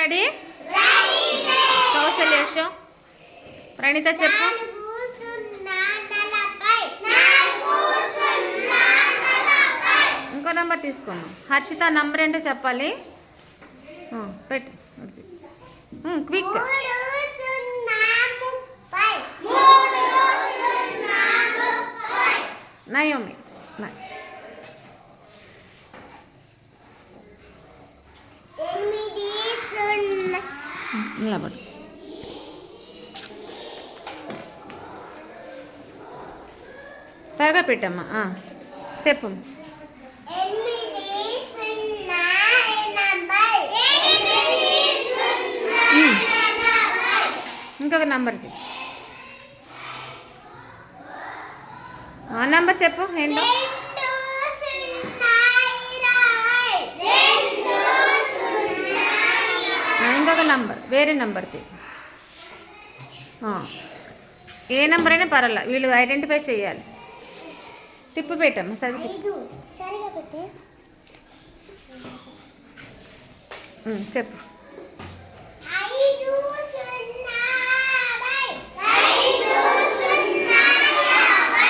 Ready? Kaushalya show. Praneetha చెప్పు. ఇంకో number తీసుకున్నాం. హర్షిత నంబర్ ఏంటో చెప్పాలి. పెట్టు క్విక్. నయోమి నిలబడు. త్వరగా పెట్టమ్మా. చెప్పు. ఇంకొక నంబర్కి ఆ నెంబర్ చెప్పు ఏంటో. ఇంకొక నంబర్ వేరే నెంబర్కి. ఏ నెంబర్ అయినా పర్వాలా, వీళ్ళు ఐడెంటిఫై చేయాలి. తిప్పు పెట్టమ్మా. సరే చెప్పు.